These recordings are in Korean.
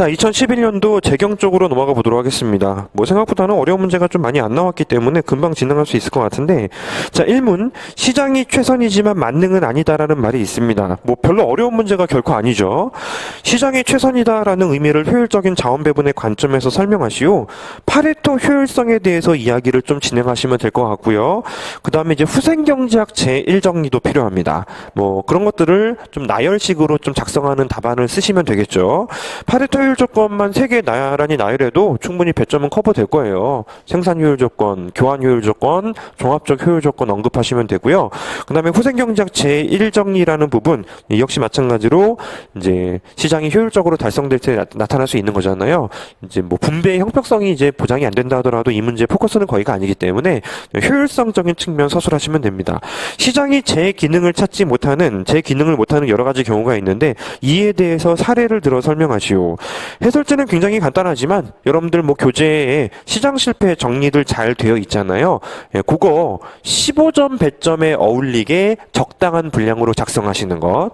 자, 2011년도 재경 쪽으로 넘어가 보도록 하겠습니다. 뭐 생각보다는 어려운 문제가 좀 많이 안 나왔기 때문에 금방 진행할 수 있을 것 같은데, 자, 1문 시장이 최선이지만 만능은 아니다라는 말이 있습니다. 뭐 별로 어려운 문제가 결코 아니죠. 시장이 최선이다라는 의미를 효율적인 자원 배분의 관점에서 설명하시오. 파레토 효율성에 대해서 이야기를 좀 진행하시면 될 것 같고요. 그 다음에 이제 후생경제학 제1정리도 필요합니다. 뭐 그런 것들을 좀 나열식으로 좀 작성하는 답안을 쓰시면 되겠죠. 파레토 효율 조건만 3개 나란히 나열해도 충분히 배점은 커버될 거예요. 생산 효율 조건, 교환 효율 조건, 종합적 효율 조건 언급하시면 되고요. 그 다음에 후생경제학 제1정리라는 부분 역시 마찬가지로 이제 시장이 효율적으로 달성될 때 나타날 수 있는 거잖아요. 이제 뭐 분배의 형평성이 이제 보장이 안 된다 하더라도 이 문제의 포커스는 거의가 아니기 때문에 효율성적인 측면 서술하시면 됩니다. 시장이 제 기능을 못하는 여러 가지 경우가 있는데 이에 대해서 사례를 들어 설명하시오. 해설지는 굉장히 간단하지만 여러분들 뭐 교재에 시장 실패 정리들 잘 되어 있잖아요. 예, 그거 15점 배점에 어울리게 적당한 분량으로 작성하시는 것.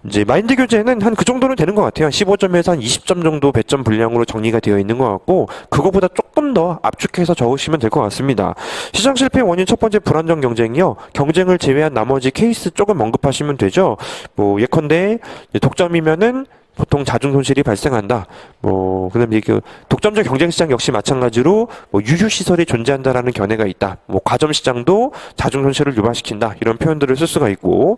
이제 마인드 교재는 한 그 정도는 되는 것 같아요. 15점에서 한 20점 정도 배점 분량으로 정리가 되어 있는 것 같고 그거보다 조금 더 압축해서 적으시면 될 것 같습니다. 시장 실패 원인 첫 번째 불안정 경쟁이요. 경쟁을 제외한 나머지 케이스 조금 언급하시면 되죠. 뭐 예컨대 독점이면은 보통 자중 손실이 발생한다. 뭐 그다음에 그 독점적 경쟁 시장 역시 마찬가지로 뭐 유휴 시설이 존재한다라는 견해가 있다. 뭐 과점 시장도 자중 손실을 유발시킨다. 이런 표현들을 쓸 수가 있고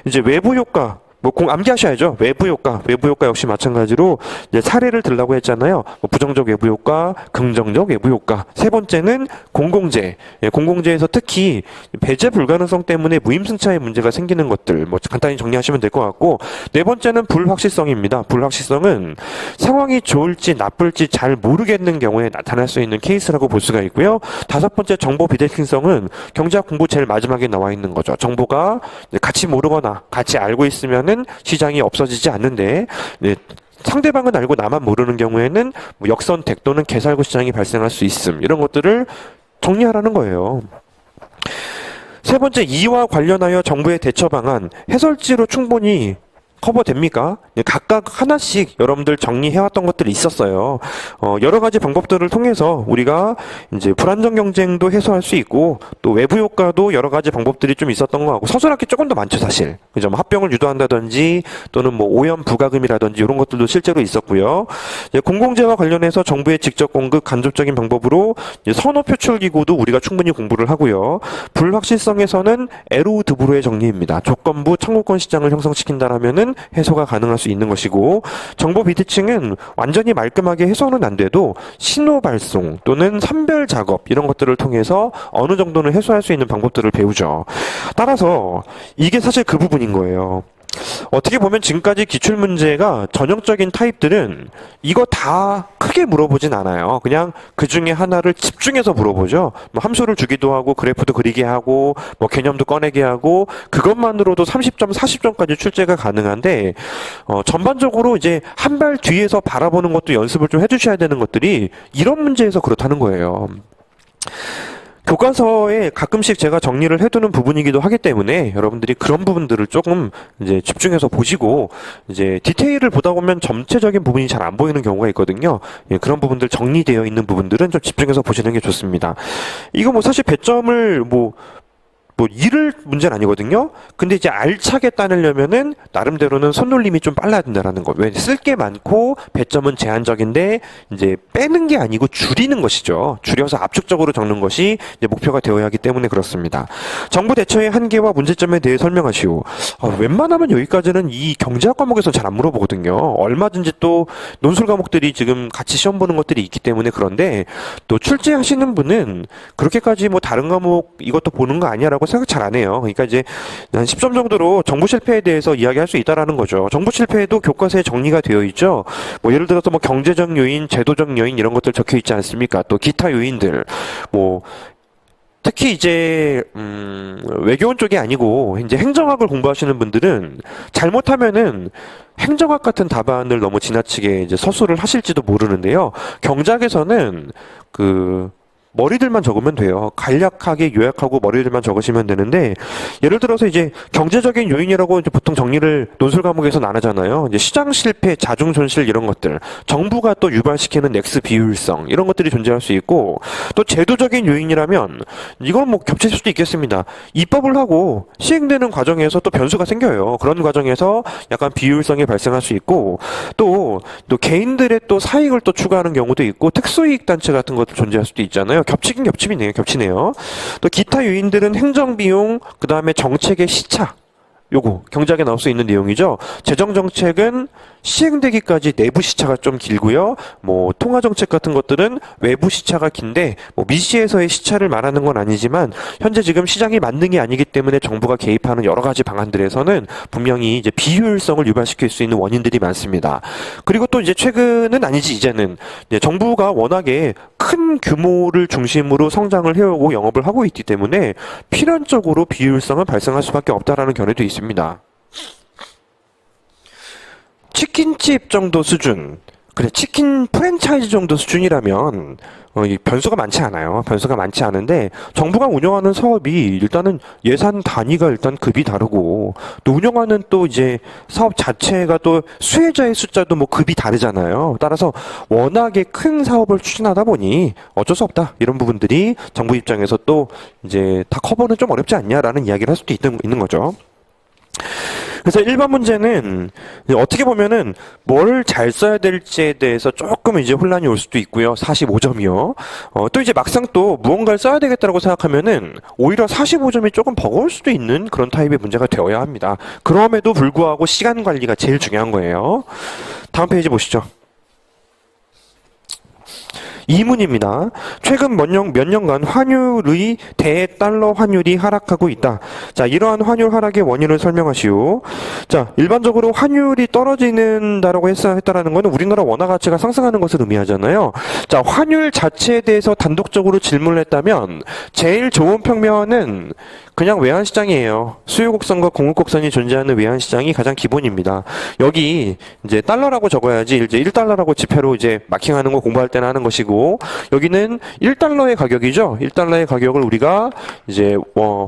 이제 외부 효과 뭐 암기하셔야죠. 외부 효과 역시 마찬가지로 이제 사례를 들라고 했잖아요. 뭐 부정적 외부 효과, 긍정적 외부 효과. 세 번째는 공공재. 예, 공공재에서 특히 배제 불가능성 때문에 무임승차의 문제가 생기는 것들 뭐 간단히 정리하시면 될 것 같고 네 번째는 불확실성입니다. 불확실성은 상황이 좋을지 나쁠지 잘 모르겠는 경우에 나타날 수 있는 케이스라고 볼 수가 있고요. 다섯 번째 정보 비대칭성은 경제학 공부 제일 마지막에 나와 있는 거죠. 정보가 같이 모르거나 같이 알고 있으면 시장이 없어지지 않는데 네, 상대방은 알고 나만 모르는 경우에는 뭐 역선택 또는 개살구 시장이 발생할 수 있음. 이런 것들을 정리하라는 거예요. 세 번째, 이와 관련하여 정부의 대처 방안 해설지로 충분히 커버됩니까? 각각 하나씩 여러분들 정리해왔던 것들이 있었어요. 여러 가지 방법들을 통해서 우리가 이제 불안정 경쟁도 해소할 수 있고 또 외부 효과도 여러 가지 방법들이 좀 있었던 것 같고 서술할 게 조금 더 많죠, 사실. 그죠? 뭐 합병을 유도한다든지 또는 뭐 오염 부가금이라든지 이런 것들도 실제로 있었고요. 이제 공공재와 관련해서 정부의 직접 공급 간접적인 방법으로 이제 선호 표출 기구도 우리가 충분히 공부를 하고요. 불확실성에서는 에로우 드브로의 정리입니다. 조건부 청구권 시장을 형성시킨다라면은 해소가 가능할 수 있는 것이고 정보 비대칭은 완전히 말끔하게 해소는 안 돼도 신호 발송 또는 선별 작업 이런 것들을 통해서 어느 정도는 해소할 수 있는 방법들을 배우죠. 따라서 이게 사실 그 부분인 거예요. 어떻게 보면 지금까지 기출문제가 전형적인 타입들은 이거 다 크게 물어보진 않아요. 그냥 그 중에 하나를 집중해서 물어보죠. 뭐 함수를 주기도 하고 그래프도 그리게 하고 뭐 개념도 꺼내게 하고 그것만으로도 30점, 40점까지 출제가 가능한데 전반적으로 이제 한 발 뒤에서 바라보는 것도 연습을 좀 해주셔야 되는 것들이 이런 문제에서 그렇다는 거예요. 교과서에 가끔씩 제가 정리를 해두는 부분이기도 하기 때문에 여러분들이 그런 부분들을 조금 이제 집중해서 보시고 이제 디테일을 보다 보면 전체적인 부분이 잘 안 보이는 경우가 있거든요. 예, 그런 부분들 정리되어 있는 부분들은 좀 집중해서 보시는 게 좋습니다. 이거 뭐 사실 배점을 뭐 잃을 문제는 아니거든요. 근데 이제 알차게 따내려면은 나름대로는 손놀림이 좀 빨라야 된다라는 거. 왜 쓸 게 많고 배점은 제한적인데 이제 빼는 게 아니고 줄이는 것이죠. 줄여서 압축적으로 적는 것이 이제 목표가 되어야 하기 때문에 그렇습니다. 정부 대처의 한계와 문제점에 대해 설명하시오. 웬만하면 여기까지는 이 경제학 과목에서 잘 안 물어보거든요. 얼마든지 또 논술 과목들이 지금 같이 시험 보는 것들이 있기 때문에 그런데 또 출제하시는 분은 그렇게까지 뭐 다른 과목 이것도 보는 거 아니야라고 생각 잘 안 해요. 그러니까 이제 한 10점 정도로 정부 실패에 대해서 이야기할 수 있다라는 거죠. 정부 실패에도 교과서에 정리가 되어 있죠. 뭐 예를 들어서 뭐 경제적 요인, 제도적 요인 이런 것들 적혀 있지 않습니까? 또 기타 요인들 뭐 특히 이제 외교원 쪽이 아니고 이제 행정학을 공부하시는 분들은 잘못하면은 행정학 같은 답안을 너무 지나치게 이제 서술을 하실지도 모르는데요. 경제학에서는 머리들만 적으면 돼요. 간략하게 요약하고 머리들만 적으시면 되는데, 예를 들어서 이제 경제적인 요인이라고 이제 보통 정리를 논술 과목에서 나누잖아요. 이제 시장 실패, 자중 손실 이런 것들, 정부가 또 유발시키는 넥스 비효율성 이런 것들이 존재할 수 있고, 또 제도적인 요인이라면 이건 뭐 겹칠 수도 있겠습니다. 입법을 하고 시행되는 과정에서 또 변수가 생겨요. 그런 과정에서 약간 비효율성이 발생할 수 있고, 또 개인들의 또 사익을 또 추구하는 경우도 있고, 특수이익 단체 같은 것도 존재할 수도 있잖아요. 겹치긴 겹치네요. 또 기타 요인들은 행정비용, 그 다음에 정책의 시차, 요거 경제학에 나올 수 있는 내용이죠. 재정정책은 시행되기까지 내부 시차가 좀 길고요. 뭐 통화정책 같은 것들은 외부 시차가 긴데, 뭐 미시에서의 시차를 말하는 건 아니지만 현재 지금 시장이 만능이 아니기 때문에 정부가 개입하는 여러 가지 방안들에서는 분명히 이제 비효율성을 유발시킬 수 있는 원인들이 많습니다. 그리고 또 이제 최근은 아니지, 이제는 이제 정부가 워낙에 큰 규모를 중심으로 성장을 해오고 영업을 하고 있기 때문에 필연적으로 비효율성은 발생할 수밖에 없다라는 견해도 있습니다. 치킨집 정도 수준, 그래, 치킨 프랜차이즈 정도 수준이라면 이 변수가 많지 않아요. 변수가 많지 않은데, 정부가 운영하는 사업이 일단은 예산 단위가 일단 급이 다르고, 또 운영하는 또 이제 사업 자체가 또 수혜자의 숫자도 뭐 급이 다르잖아요. 따라서 워낙에 큰 사업을 추진하다 보니 어쩔 수 없다, 이런 부분들이 정부 입장에서 또 이제 다 커버는 좀 어렵지 않냐라는 이야기를 할 수도 있는 거죠. 그래서 1번 문제는 어떻게 보면은 뭘 잘 써야 될지에 대해서 조금 이제 혼란이 올 수도 있고요. 45점이요. 또 이제 막상 또 무언가를 써야 되겠다라고 생각하면은 오히려 45점이 조금 버거울 수도 있는 그런 타입의 문제가 되어야 합니다. 그럼에도 불구하고 시간 관리가 제일 중요한 거예요. 다음 페이지 보시죠. 2문입니다. 최근 몇 년간 환율의 대달러 환율이 하락하고 있다. 자, 이러한 환율 하락의 원인을 설명하시오. 자, 일반적으로 환율이 떨어지는다라고 했다라는 것은 우리나라 원화 가치가 상승하는 것을 의미하잖아요. 자, 환율 자체에 대해서 단독적으로 질문을 했다면 제일 좋은 평면은 그냥 외환시장이에요. 수요곡선과 공급곡선이 존재하는 외환시장이 가장 기본입니다. 여기 이제 달러라고 적어야지 이제 1달러라고 지표로 이제 마킹하는 거 공부할 때는 하는 것이고, 여기는 1달러의 가격이죠. 1달러의 가격을 우리가 이제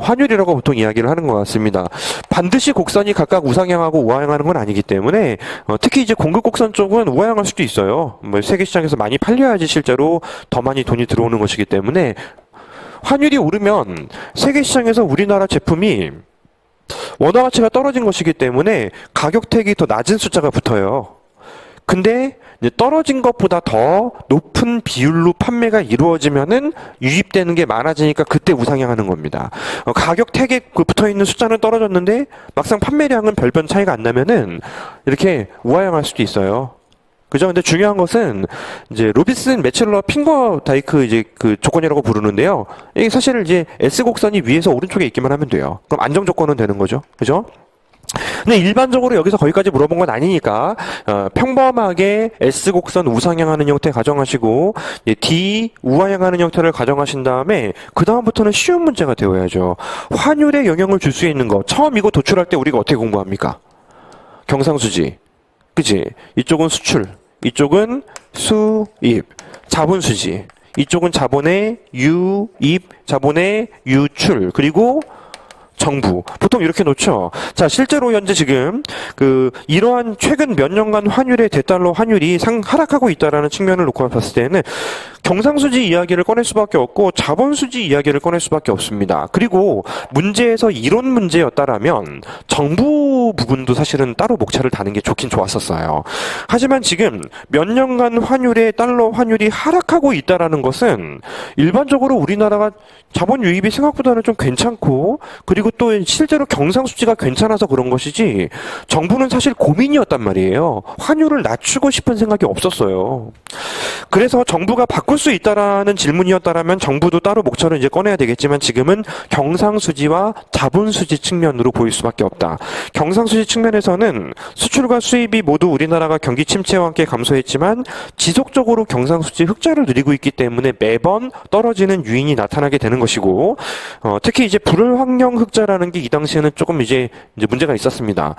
환율이라고 보통 이야기를 하는 것 같습니다. 반드시 곡선이 각각 우상향하고 우하향하는 건 아니기 때문에 특히 이제 공급곡선 쪽은 우하향할 수도 있어요. 뭐 세계시장에서 많이 팔려야지 실제로 더 많이 돈이 들어오는 것이기 때문에 환율이 오르면 세계시장에서 우리나라 제품이 원화 가치가 떨어진 것이기 때문에 가격택이 더 낮은 숫자가 붙어요. 근데 이제 떨어진 것보다 더 높은 비율로 판매가 이루어지면은 유입되는 게 많아지니까 그때 우상향하는 겁니다. 가격 택에 붙어있는 숫자는 떨어졌는데 막상 판매량은 별변 차이가 안 나면은 이렇게 우하향할 수도 있어요. 그죠? 근데 중요한 것은 이제 로비슨 매첼러 핑거 다이크 이제 그 조건이라고 부르는데요. 이게 사실 이제 S 곡선이 위에서 오른쪽에 있기만 하면 돼요. 그럼 안정 조건은 되는 거죠. 그죠? 근데 일반적으로 여기서 거기까지 물어본 건 아니니까 평범하게 S 곡선 우상향하는 형태 가정하시고 D 우하향하는 형태를 가정하신 다음에 그 다음부터는 쉬운 문제가 되어야죠. 환율에 영향을 줄 수 있는 거, 처음 이거 도출할 때 우리가 어떻게 공부합니까? 경상수지, 그치? 이쪽은 수출, 이쪽은 수입, 자본수지, 이쪽은 자본의 유입, 자본의 유출, 그리고 정부. 보통 이렇게 놓죠. 자, 실제로 현재 지금 이러한 최근 몇 년간 환율의 대달러 환율이 하락하고 있다라는 측면을 놓고 봤을 때는 경상수지 이야기를 꺼낼 수밖에 없고 자본수지 이야기를 꺼낼 수밖에 없습니다. 그리고 문제에서 이론 문제였다라면 정부 부분도 사실은 따로 목차를 다는 게 좋긴 좋았었어요. 하지만 지금 몇 년간 환율의 달러 환율이 하락하고 있다라는 것은 일반적으로 우리나라가 자본 유입이 생각보다는 좀 괜찮고, 그리고 또 실제로 경상수지가 괜찮아서 그런 것이지 정부는 사실 고민이었단 말이에요. 환율을 낮추고 싶은 생각이 없었어요. 그래서 정부가 바꿀 수 있다라는 질문이었다라면 정부도 따로 목차를 이제 꺼내야 되겠지만 지금은 경상수지와 자본수지 측면으로 보일 수밖에 없다. 경상수지 측면에서는 수출과 수입이 모두 우리나라가 경기 침체와 함께 감소했지만 지속적으로 경상수지 흑자를 누리고 있기 때문에 매번 떨어지는 유인이 나타나게 되는 것이고, 특히 이제 불황형 흑자라는 게 이 당시에는 조금 이제 문제가 있었습니다.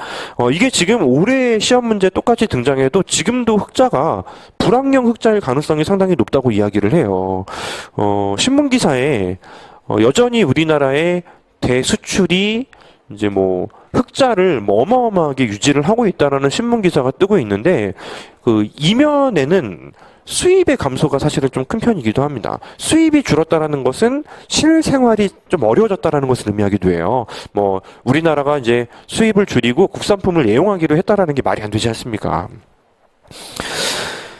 이게 지금 올해 시험 문제 똑같이 등장해도 지금도 흑자가 불황령 흑자일 가능성이 상당히 높다고 이야기를 해요. 신문 기사에 여전히 우리나라의 대수출이 이제 뭐 흑자를 뭐 어마어마하게 유지를 하고 있다라는 신문 기사가 뜨고 있는데 그 이면에는 수입의 감소가 사실은 좀 큰 편이기도 합니다. 수입이 줄었다라는 것은 실생활이 좀 어려워졌다라는 것을 의미하기도 해요. 뭐 우리나라가 이제 수입을 줄이고 국산품을 애용하기로 했다라는 게 말이 안 되지 않습니까?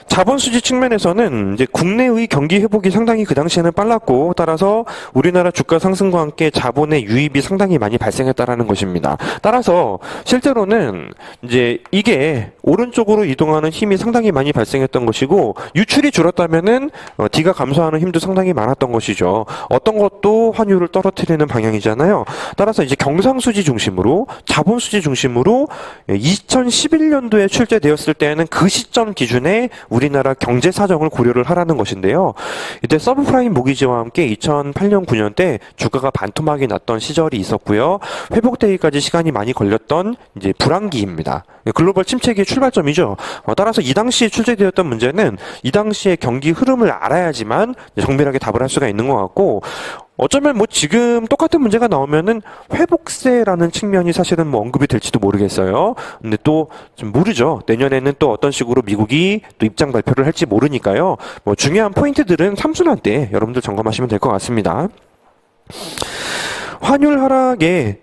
자본 수지 측면에서는 이제 국내의 경기 회복이 상당히 그 당시에는 빨랐고 따라서 우리나라 주가 상승과 함께 자본의 유입이 상당히 많이 발생했다라는 것입니다. 따라서 실제로는 이제 이게 오른쪽으로 이동하는 힘이 상당히 많이 발생했던 것이고 유출이 줄었다면은 D가 감소하는 힘도 상당히 많았던 것이죠. 어떤 것도 환율을 떨어뜨리는 방향이잖아요. 따라서 이제 경상수지 중심으로 자본수지 중심으로 2011년도에 출제되었을 때에는 그 시점 기준에 우리나라 경제 사정을 고려를 하라는 것인데요. 이때 서브프라임 모기지와 함께 2008년 9년 때 주가가 반토막이 났던 시절이 있었고요. 회복되기까지 시간이 많이 걸렸던 이제 불황기입니다. 글로벌 침체기의 출발점이죠. 따라서 이 당시에 출제되었던 문제는 이 당시의 경기 흐름을 알아야지만 정밀하게 답을 할 수가 있는 것 같고 어쩌면 뭐 지금 똑같은 문제가 나오면은 회복세라는 측면이 사실은 뭐 언급이 될지도 모르겠어요. 근데 또 좀 모르죠. 내년에는 또 어떤 식으로 미국이 또 입장 발표를 할지 모르니까요. 뭐 중요한 포인트들은 삼순환 때 여러분들 점검하시면 될 것 같습니다. 환율 하락에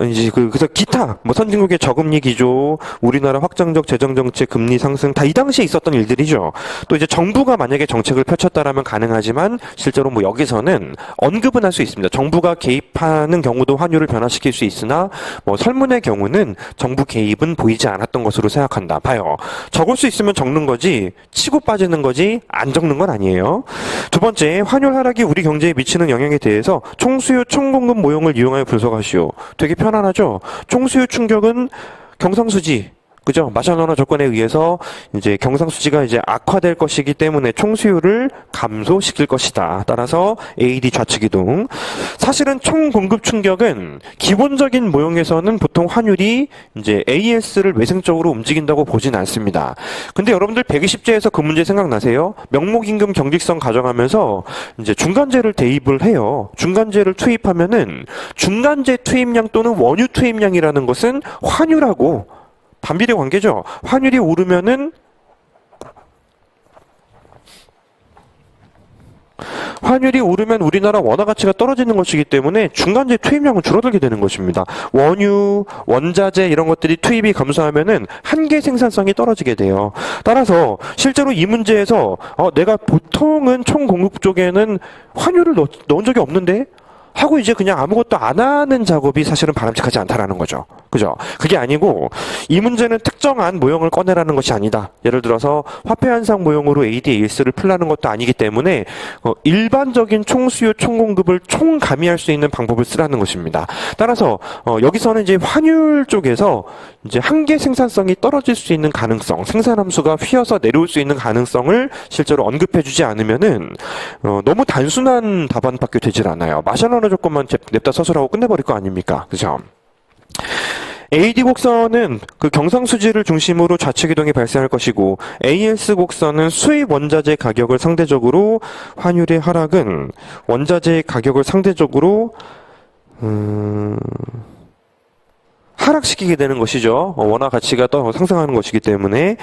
이제 그래서 기타 뭐 선진국의 저금리 기조, 우리나라 확장적 재정 정책, 금리 상승 다 이 당시에 있었던 일들이죠. 또 이제 정부가 만약에 정책을 펼쳤다라면 가능하지만 실제로 뭐 여기서는 언급은 할 수 있습니다. 정부가 개입하는 경우도 환율을 변화시킬 수 있으나 뭐 설문의 경우는 정부 개입은 보이지 않았던 것으로 생각한다. 봐요. 적을 수 있으면 적는 거지 치고 빠지는 거지 안 적는 건 아니에요. 두 번째, 환율 하락이 우리 경제에 미치는 영향에 대해서 총수요 총공급 모형을 이용하여 분석하시오. 되게 편안하죠? 총수요 충격은 경상수지, 그죠? 마샬러너 조건에 의해서 이제 경상수지가 이제 악화될 것이기 때문에 총수요를 감소시킬 것이다. 따라서 AD 좌측 이동. 사실은 총공급 충격은 기본적인 모형에서는 보통 환율이 이제 AS를 외생적으로 움직인다고 보진 않습니다. 근데 여러분들 120제에서 그 문제 생각나세요? 명목임금 경직성 가정하면서 이제 중간재를 대입을 해요. 중간재를 투입하면은 중간재 투입량 또는 원유 투입량이라는 것은 환율하고 반비례 관계죠. 환율이 오르면은 우리나라 원화 가치가 떨어지는 것이기 때문에 중간재 투입량은 줄어들게 되는 것입니다. 원유, 원자재 이런 것들이 투입이 감소하면은 한계 생산성이 떨어지게 돼요. 따라서 실제로 이 문제에서 내가 보통은 총공급 쪽에는 환율을 넣은 적이 없는데 하고 이제 그냥 아무것도 안 하는 작업이 사실은 바람직하지 않다라는 거죠. 그죠? 그게 아니고 이 문제는 특정한 모형을 꺼내라는 것이 아니다. 예를 들어서 화폐 현상 모형으로 ADAS를 풀라는 것도 아니기 때문에 일반적인 총수요 총공급을 총가미할 수 있는 방법을 쓰라는 것입니다. 따라서 여기서는 이제 환율 쪽에서 이제 한계 생산성이 떨어질 수 있는 가능성, 생산 함수가 휘어서 내려올 수 있는 가능성을 실제로 언급해주지 않으면은 너무 단순한 답안밖에 되질 않아요. 마샬러너 조건만 냅다 서술하고 끝내버릴 거 아닙니까? 그죠? AD 곡선은 그 경상수지를 중심으로 좌측 이동이 발생할 것이고 AS 곡선은 수입 원자재 가격을 상대적으로 환율의 하락은 원자재 가격을 상대적으로 하락시키게 되는 것이죠. 원화 가치가 더 상승하는 것이기 때문에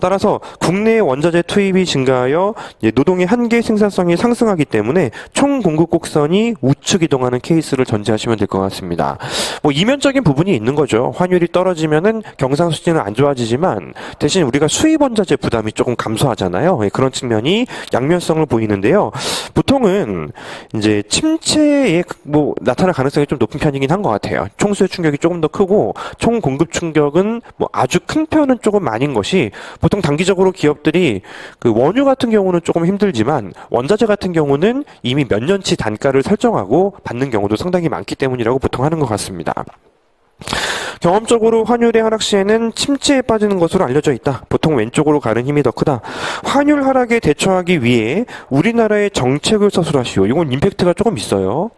따라서 국내 원자재 투입이 증가하여 노동의 한계 생산성이 상승하기 때문에 총 공급 곡선이 우측 이동하는 케이스를 전제하시면 될 것 같습니다. 뭐 이면적인 부분이 있는 거죠. 환율이 떨어지면은 경상수지는 안 좋아지지만 대신 우리가 수입 원자재 부담이 조금 감소하잖아요. 그런 측면이 양면성을 보이는데요. 보통은 이제 침체에 뭐 나타날 가능성이 좀 높은 편이긴 한 것 같아요. 총수요 충격이 조금 더 크고 총 공급 충격은 뭐 아주 큰 편은 조금 아닌 것이 보통 단기적으로 기업들이 그 원유 같은 경우는 조금 힘들지만 원자재 같은 경우는 이미 몇 년치 단가를 설정하고 받는 경우도 상당히 많기 때문이라고 보통 하는 것 같습니다. 경험적으로 환율의 하락 시에는 침체에 빠지는 것으로 알려져 있다. 보통 왼쪽으로 가는 힘이 더 크다. 환율 하락에 대처하기 위해 우리나라의 정책을 서술하시오. 이건 임팩트가 조금 있어요.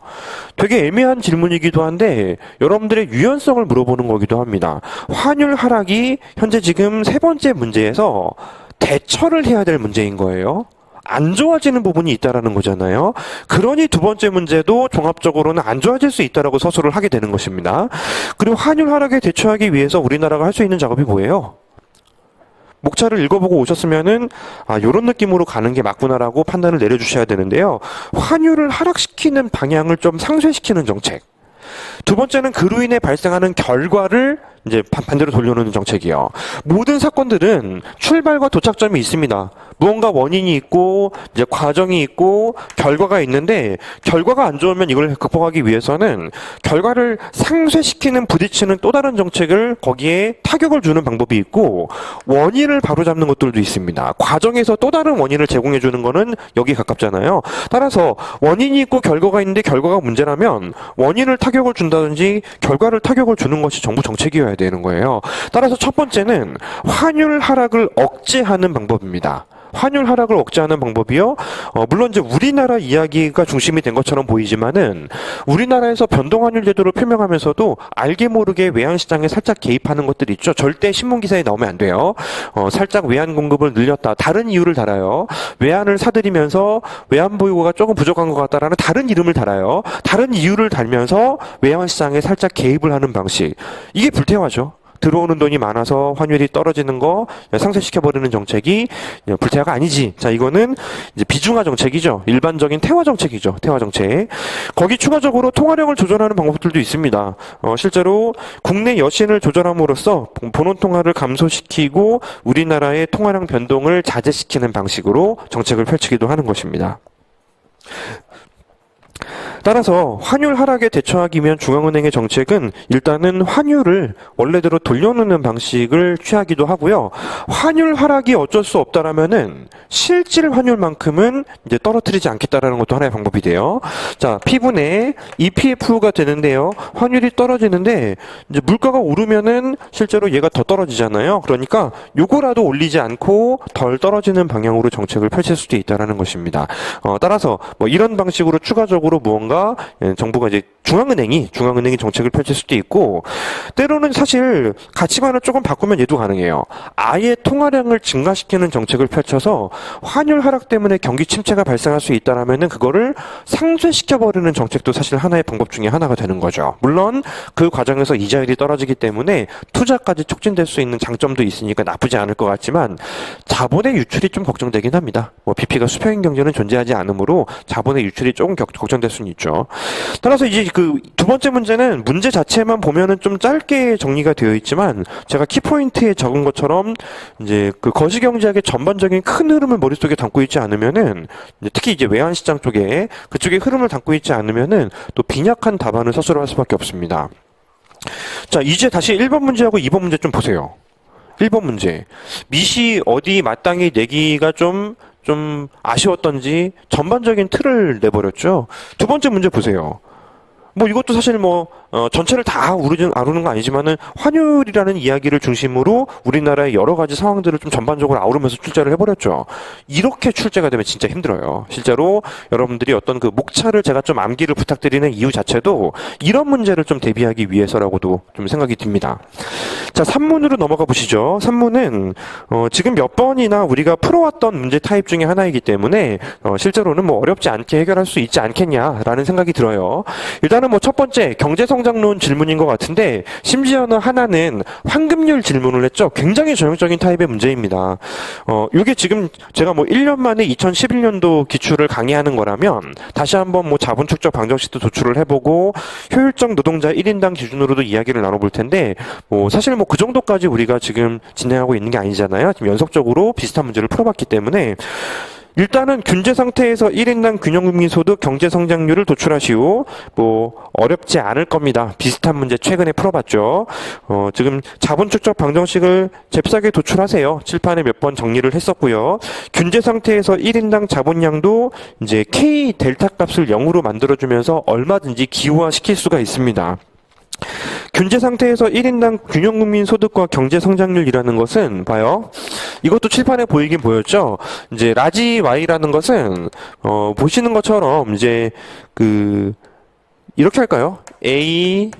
되게 애매한 질문이기도 한데 여러분들의 유연성을 물어보는 거기도 합니다. 환율 하락이 현재 지금 세 번째 문제에서 대처를 해야 될 문제인 거예요. 안 좋아지는 부분이 있다라는 거잖아요. 그러니 두 번째 문제도 종합적으로는 안 좋아질 수 있다라고 서술을 하게 되는 것입니다. 그리고 환율 하락에 대처하기 위해서 우리나라가 할 수 있는 작업이 뭐예요? 목차를 읽어보고 오셨으면은 요런 느낌으로 가는 게 맞구나라고 판단을 내려주셔야 되는데요. 환율을 하락시키는 방향을 좀 상쇄시키는 정책. 두 번째는 그로 인해 발생하는 결과를 이제 반대로 돌려놓는 정책이요. 모든 사건들은 출발과 도착점이 있습니다. 무언가 원인이 있고 이제 과정이 있고 결과가 있는데 결과가 안 좋으면 이걸 극복하기 위해서는 결과를 상쇄시키는 부딪히는 또 다른 정책을 거기에 타격을 주는 방법이 있고 원인을 바로잡는 것들도 있습니다. 과정에서 또 다른 원인을 제공해 주는 거는 여기에 가깝잖아요. 따라서 원인이 있고 결과가 있는데 결과가 문제라면 원인을 타격을 준다든지 결과를 타격을 주는 것이 정부 정책이어야 되는 거예요. 따라서 첫 번째는 환율 하락을 억제하는 방법입니다. 환율 하락을 억제하는 방법이요. 물론 이제 우리나라 이야기가 중심이 된 것처럼 보이지만은 우리나라에서 변동환율 제도를 표명하면서도 알게 모르게 외환시장에 살짝 개입하는 것들이 있죠. 절대 신문기사에 나오면 안 돼요. 살짝 외환 공급을 늘렸다. 다른 이유를 달아요. 외환을 사들이면서 외환 보유고가 조금 부족한 것 같다라는 다른 이름을 달아요. 다른 이유를 달면서 외환시장에 살짝 개입을 하는 방식. 이게 불태화죠. 들어오는 돈이 많아서 환율이 떨어지는 거 상쇄시켜버리는 정책이 불태화가 아니지. 자, 이거는 이제 비중화 정책이죠. 일반적인 태화 정책이죠. 태화 정책. 거기 추가적으로 통화량을 조절하는 방법들도 있습니다. 실제로 국내 여신을 조절함으로써 본원 통화를 감소시키고 우리나라의 통화량 변동을 자제시키는 방식으로 정책을 펼치기도 하는 것입니다. 따라서 환율 하락에 대처하기 위한 중앙은행의 정책은 일단은 환율을 원래대로 돌려놓는 방식을 취하기도 하고요. 환율 하락이 어쩔 수 없다라면은 실질 환율만큼은 이제 떨어뜨리지 않겠다라는 것도 하나의 방법이 돼요. 자, P분의 EPF가 되는데요. 환율이 떨어지는데 이제 물가가 오르면은 실제로 얘가 더 떨어지잖아요. 그러니까 요거라도 올리지 않고 덜 떨어지는 방향으로 정책을 펼칠 수도 있다라는 것입니다. 따라서 뭐 이런 방식으로 추가적으로 무언가 정부가 이제 중앙은행이 정책을 펼칠 수도 있고 때로는 사실 가치관을 조금 바꾸면 얘도 가능해요. 아예 통화량을 증가시키는 정책을 펼쳐서 환율 하락 때문에 경기 침체가 발생할 수 있다라면은 그거를 상쇄시켜버리는 정책도 사실 하나의 방법 중에 하나가 되는 거죠. 물론 그 과정에서 이자율이 떨어지기 때문에 투자까지 촉진될 수 있는 장점도 있으니까 나쁘지 않을 것 같지만 자본의 유출이 좀 걱정되긴 합니다. 뭐 BP가 수평인 경제는 존재하지 않으므로 자본의 유출이 조금 걱정될 수는 있죠. 따라서 이제 그 두 번째 문제는 문제 자체만 보면은 좀 짧게 정리가 되어 있지만 제가 키포인트에 적은 것처럼 이제 그 거시경제학의 전반적인 큰 흐름을 머릿속에 담고 있지 않으면은 특히 이제 외환시장 쪽에 그쪽의 흐름을 담고 있지 않으면은 또 빈약한 답안을 서술할 수밖에 없습니다. 자, 이제 다시 1번 문제하고 2번 문제 좀 보세요. 1번 문제. 미시 어디 마땅히 내기가 좀 아쉬웠던지 전반적인 틀을 내버렸죠. 두 번째 문제 보세요. 뭐 이것도 사실 뭐 전체를 다 아우르는 거 아니지만은 환율이라는 이야기를 중심으로 우리나라의 여러 가지 상황들을 좀 전반적으로 아우르면서 출제를 해버렸죠. 이렇게 출제가 되면 진짜 힘들어요. 실제로 여러분들이 어떤 그 목차를 제가 좀 암기를 부탁드리는 이유 자체도 이런 문제를 좀 대비하기 위해서라고도 좀 생각이 듭니다. 자, 3문으로 넘어가 보시죠. 3문은 지금 몇 번이나 우리가 풀어왔던 문제 타입 중에 하나이기 때문에 실제로는 뭐 어렵지 않게 해결할 수 있지 않겠냐라는 생각이 들어요. 일단은 뭐 첫 번째 경제성장론 질문인 것 같은데 심지어는 하나는 환급률 질문을 했죠. 굉장히 전형적인 타입의 문제입니다. 이게 지금 제가 뭐 1년 만에 2011년도 기출을 강의하는 거라면 다시 한번 뭐 자본 축적 방정식도 도출을 해보고 효율적 노동자 1인당 기준으로도 이야기를 나눠볼 텐데 뭐 사실 뭐 그 정도까지 우리가 지금 진행하고 있는 게 아니잖아요. 지금 연속적으로 비슷한 문제를 풀어봤기 때문에 일단은 균제 상태에서 1인당 균형금리소득 경제성장률을 도출하시오. 뭐 어렵지 않을 겁니다. 비슷한 문제 최근에 풀어봤죠. 지금 자본 축적 방정식을 잽싸게 도출하세요. 칠판에 몇 번 정리를 했었고요. 균제 상태에서 1인당 자본량도 이제 K 델타 값을 0으로 만들어주면서 얼마든지 기호화시킬 수가 있습니다. 균제 상태에서 1인당 균형국민 소득과 경제성장률이라는 것은 봐요. 이것도 칠판에 보이긴 보였죠. 이제 라지 Y라는 것은 보시는 것처럼 이제 이렇게 할까요? A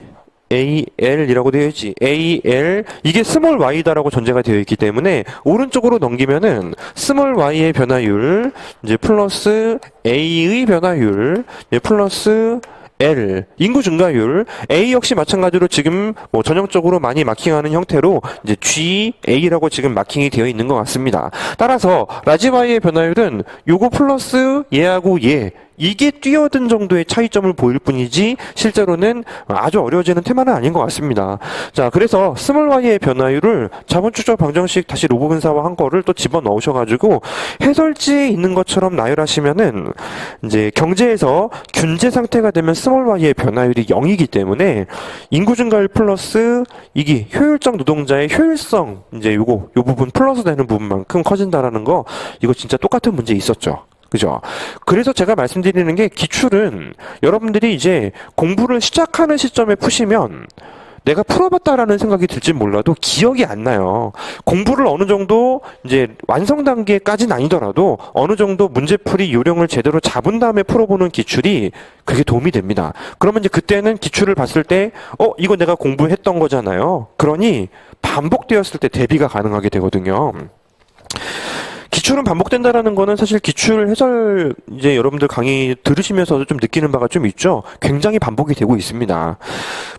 AL이라고 되어 있지. AL 이게 스몰 y다라고 전제가 되어 있기 때문에 오른쪽으로 넘기면은 스몰 y의 변화율 이제 플러스 A의 변화율 이제 플러스 L 인구 증가율 A 역시 마찬가지로 지금 뭐 전형적으로 많이 마킹하는 형태로 이제 GA라고 지금 마킹이 되어 있는 것 같습니다. 따라서 라지 Y의 변화율은 요거 플러스 얘하고 얘 이게 뛰어든 정도의 차이점을 보일 뿐이지 실제로는 아주 어려워지는 테마는 아닌 것 같습니다. 자, 그래서 스몰 y의 변화율을 자본 추적 방정식 다시 로그 분사화한 거를 또 집어 넣으셔가지고 해설지에 있는 것처럼 나열하시면은 이제 경제에서 균제 상태가 되면 스몰 y의 변화율이 0이기 때문에 인구 증가율 플러스 이게 효율적 노동자의 효율성 이제 요 부분 플러스 되는 부분만큼 커진다라는 거 이거 진짜 똑같은 문제 있었죠. 그죠? 그래서 제가 말씀드리는 게 기출은 여러분들이 이제 공부를 시작하는 시점에 푸시면 내가 풀어봤다라는 생각이 들진 몰라도 기억이 안 나요. 공부를 어느 정도 이제 완성 단계까지는 아니더라도 어느 정도 문제풀이 요령을 제대로 잡은 다음에 풀어보는 기출이 그게 도움이 됩니다. 그러면 이제 그때는 기출을 봤을 때 이거 내가 공부했던 거잖아요. 그러니 반복되었을 때 대비가 가능하게 되거든요. 기출은 반복된다라는 거는 사실 기출 해설 이제 여러분들 강의 들으시면서도 좀 느끼는 바가 좀 있죠. 굉장히 반복이 되고 있습니다.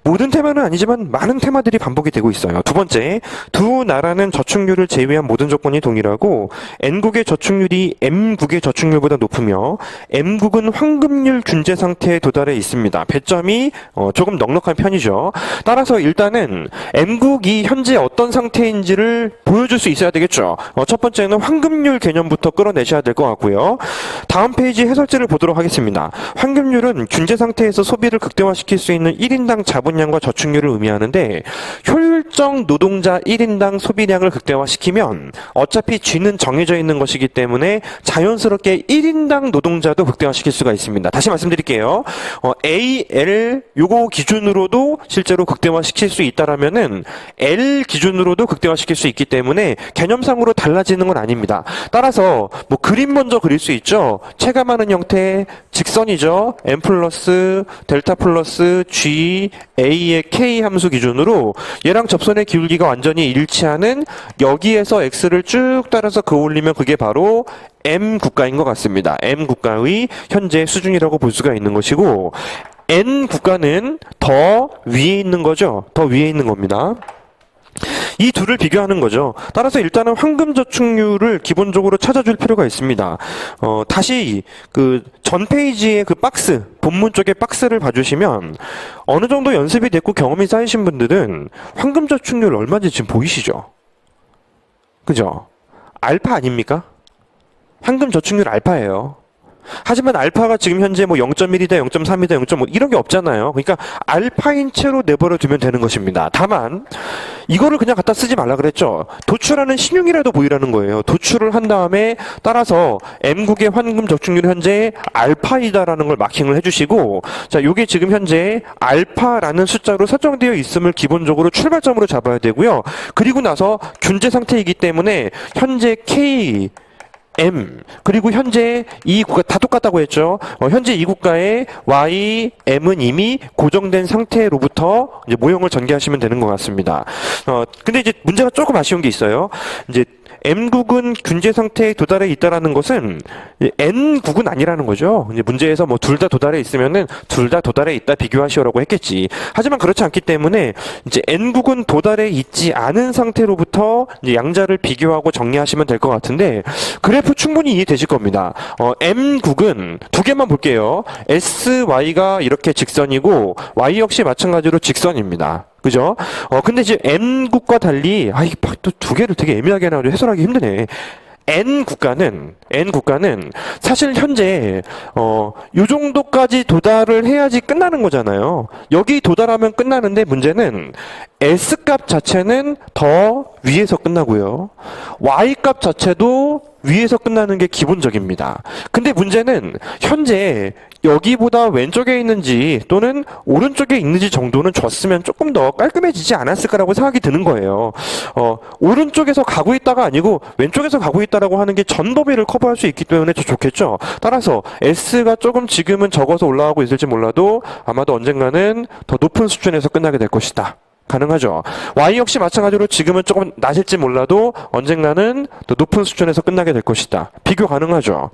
모든 테마는 아니지만 많은 테마들이 반복이 되고 있어요. 두 번째, 두 나라는 저축률을 제외한 모든 조건이 동일하고 N국의 저축률이 M국의 저축률보다 높으며 M국은 황금률 균제 상태에 도달해 있습니다. 배점이 조금 넉넉한 편이죠. 따라서 일단은 M국이 현재 어떤 상태인지를 보여줄 수 있어야 되겠죠. 첫 번째는 황금률 개념부터 끌어내셔야 될 것 같고요. 다음 페이지 해설지를 보도록 하겠습니다. 황금률은 균제 상태에서 소비를 극대화시킬 수 있는 1인당 자본량과 저축률을 의미하는데 효율적 노동자 1인당 소비량을 극대화시키면 어차피 G는 정해져 있는 것이기 때문에 자연스럽게 1인당 노동자도 극대화시킬 수가 있습니다. 다시 말씀드릴게요. AL 요거 기준으로도 실제로 극대화시킬 수 있다라면은 L 기준으로도 극대화시킬 수 있기 때문에 개념상으로 달라지는 건 아닙니다. 따라서 뭐 그림 먼저 그릴 수 있죠. 체감하는 형태 직선이죠. M 플러스 델타 플러스 G A의 K 함수 기준으로 얘랑 접선의 기울기가 완전히 일치하는 여기에서 X를 쭉 따라서 그을리면 그게 바로 M 국가인 것 같습니다. M 국가의 현재 수준이라고 볼 수가 있는 것이고 N 국가는 더 위에 있는 거죠. 더 위에 있는 겁니다. 이 둘을 비교하는 거죠. 따라서 일단은 황금 저축률을 기본적으로 찾아줄 필요가 있습니다. 다시 그 전 페이지의 그 박스, 본문 쪽의 박스를 봐주시면 어느 정도 연습이 됐고 경험이 쌓이신 분들은 황금 저축률 얼마인지 지금 보이시죠? 그죠? 알파 아닙니까? 황금 저축률 알파예요. 하지만 알파가 지금 현재 뭐 0.1이다, 0.3이다, 0.5 이런 게 없잖아요. 그러니까 알파인 채로 내버려 두면 되는 것입니다. 다만 이거를 그냥 갖다 쓰지 말라 그랬죠. 도출하는 신용이라도 보이라는 거예요. 도출을 한 다음에 따라서 M국의 황금 저축률 현재 알파이다라는 걸 마킹을 해주시고 자, 요게 지금 현재 알파라는 숫자로 설정되어 있음을 기본적으로 출발점으로 잡아야 되고요. 그리고 나서 균제 상태이기 때문에 현재 K M 그리고 현재 이 국가 다 똑같다고 했죠. 현재 이 국가의 Y, M은 이미 고정된 상태로부터 이제 모형을 전개하시면 되는 것 같습니다. 근데 이제 문제가 조금 아쉬운 게 있어요. 이제 M국은 균제 상태에 도달해 있다라는 것은 N국은 아니라는 거죠. 이제 문제에서 뭐 둘 다 도달해 있으면은 둘 다 도달해 있다 비교하시오라고 했겠지. 하지만 그렇지 않기 때문에 이제 N국은 도달해 있지 않은 상태로부터 이제 양자를 비교하고 정리하시면 될 것 같은데 그래프 충분히 이해되실 겁니다. M국은 두 개만 볼게요. SY가 이렇게 직선이고 Y 역시 마찬가지로 직선입니다. 그죠? 근데 이제 N국과 달리, 또 두 개를 되게 애매하게 해놔가지고 해설하기 힘드네. N국가는 사실 현재, 요 정도까지 도달을 해야지 끝나는 거잖아요. 여기 도달하면 끝나는데 문제는 S값 자체는 더 위에서 끝나고요. Y값 자체도 위에서 끝나는 게 기본적입니다. 근데 문제는 현재 여기보다 왼쪽에 있는지 또는 오른쪽에 있는지 정도는 줬으면 조금 더 깔끔해지지 않았을까라고 생각이 드는 거예요. 오른쪽에서 가고 있다가 아니고 왼쪽에서 가고 있다라고 하는 게 전 범위를 커버할 수 있기 때문에 더 좋겠죠. 따라서 S가 조금 지금은 적어서 올라가고 있을지 몰라도 아마도 언젠가는 더 높은 수준에서 끝나게 될 것이다. 가능하죠. Y 역시 마찬가지로 지금은 조금 낮을지 몰라도 언젠가는 더 높은 수준에서 끝나게 될 것이다. 비교 가능하죠.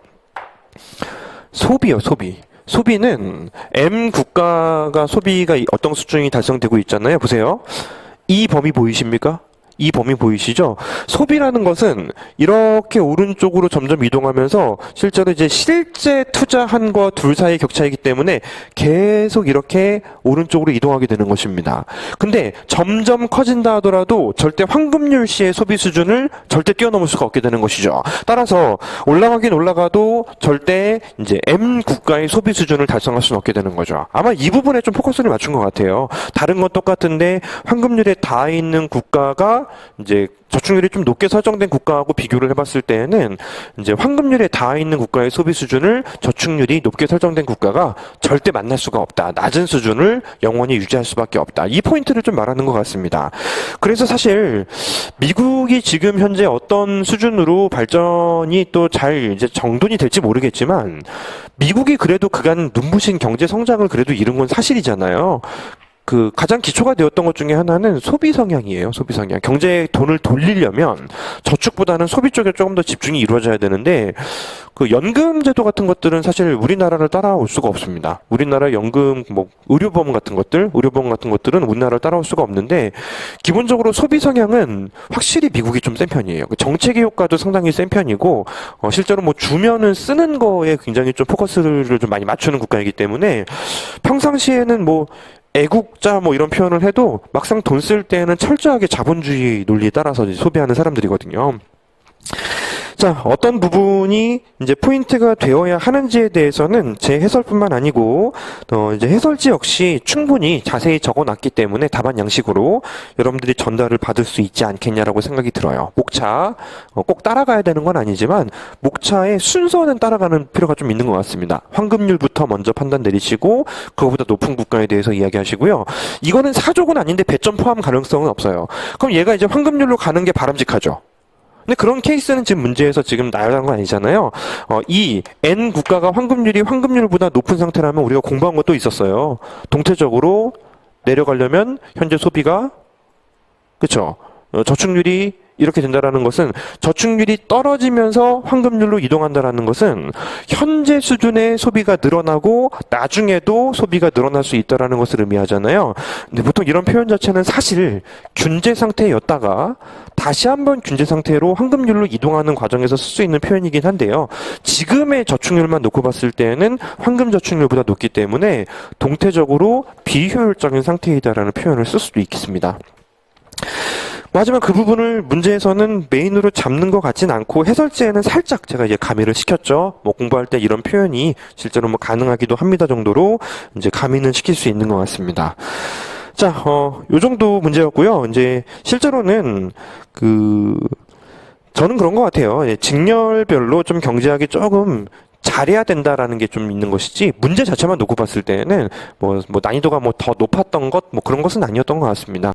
소비요, 소비. 소비는 M 국가가 소비가 어떤 수준이 달성되고 있잖아요. 보세요. 이 범위 보이십니까? 이 범위 보이시죠? 소비라는 것은 이렇게 오른쪽으로 점점 이동하면서 실제로 이제 실제 투자한 거 둘 사이의 격차이기 때문에 계속 이렇게 오른쪽으로 이동하게 되는 것입니다. 근데 점점 커진다 하더라도 절대 황금률 시의 소비 수준을 절대 뛰어넘을 수가 없게 되는 것이죠. 따라서 올라가긴 올라가도 절대 이제 M 국가의 소비 수준을 달성할 수는 없게 되는 거죠. 아마 이 부분에 좀 포커스를 맞춘 것 같아요. 다른 건 똑같은데 황금률에 닿아 있는 국가가 이제 저축률이 좀 높게 설정된 국가하고 비교를 해봤을 때에는 이제 황금률에 닿아 있는 국가의 소비 수준을 저축률이 높게 설정된 국가가 절대 만날 수가 없다. 낮은 수준을 영원히 유지할 수밖에 없다. 이 포인트를 좀 말하는 것 같습니다. 그래서 사실 미국이 지금 현재 어떤 수준으로 발전이 또 잘 이제 정돈이 될지 모르겠지만 미국이 그래도 그간 눈부신 경제 성장을 그래도 이룬 건 사실이잖아요. 그 가장 기초가 되었던 것 중에 하나는 소비 성향이에요. 소비 성향. 경제에 돈을 돌리려면 저축보다는 소비 쪽에 조금 더 집중이 이루어져야 되는데 그 연금 제도 같은 것들은 사실 우리나라를 따라올 수가 없습니다. 우리나라 연금 뭐 의료보험 같은 것들은 우리나라를 따라올 수가 없는데 기본적으로 소비 성향은 확실히 미국이 좀 센 편이에요. 그 정책의 효과도 상당히 센 편이고 실제로 뭐 주면은 쓰는 거에 굉장히 좀 포커스를 좀 많이 맞추는 국가이기 때문에 평상시에는 뭐 애국자 뭐 이런 표현을 해도 막상 돈 쓸 때는 철저하게 자본주의 논리에 따라서 이제 소비하는 사람들이거든요. 자, 어떤 부분이 이제 포인트가 되어야 하는지에 대해서는 제 해설뿐만 아니고 이제 해설지 역시 충분히 자세히 적어놨기 때문에 답안 양식으로 여러분들이 전달을 받을 수 있지 않겠냐라고 생각이 들어요. 목차 꼭 따라가야 되는 건 아니지만 목차의 순서는 따라가는 필요가 좀 있는 것 같습니다. 황금률부터 먼저 판단 내리시고 그거보다 높은 국가에 대해서 이야기하시고요. 이거는 사족은 아닌데 배점 포함 가능성은 없어요. 그럼 얘가 이제 황금률로 가는 게 바람직하죠. 근데 그런 케이스는 지금 문제에서 지금 나열한 건 아니잖아요. 이 N 국가가 황금률보다 높은 상태라면 우리가 공부한 것도 있었어요. 동태적으로 내려가려면 현재 소비가 그쵸? 저축률이 이렇게 된다라는 것은 저축률이 떨어지면서 황금률로 이동한다라는 것은 현재 수준의 소비가 늘어나고 나중에도 소비가 늘어날 수 있다라는 것을 의미하잖아요. 근데 보통 이런 표현 자체는 사실 균제 상태였다가 다시 한번 균제 상태로 황금률로 이동하는 과정에서 쓸 수 있는 표현이긴 한데요. 지금의 저축률만 놓고 봤을 때는 황금 저축률보다 높기 때문에 동태적으로 비효율적인 상태이다라는 표현을 쓸 수도 있겠습니다. 하지만 그 부분을 문제에서는 메인으로 잡는 것 같진 않고 해설지에는 살짝 제가 이제 가미를 시켰죠. 뭐 공부할 때 이런 표현이 실제로 뭐 가능하기도 합니다 정도로 이제 가미는 시킬 수 있는 것 같습니다. 자, 요 정도 문제였고요. 이제 실제로는 저는 그런 것 같아요. 직렬별로 좀 경제학이 조금 잘해야 된다라는 게 좀 있는 것이지 문제 자체만 놓고 봤을 때는 뭐 난이도가 뭐 더 높았던 것 뭐 그런 것은 아니었던 것 같습니다.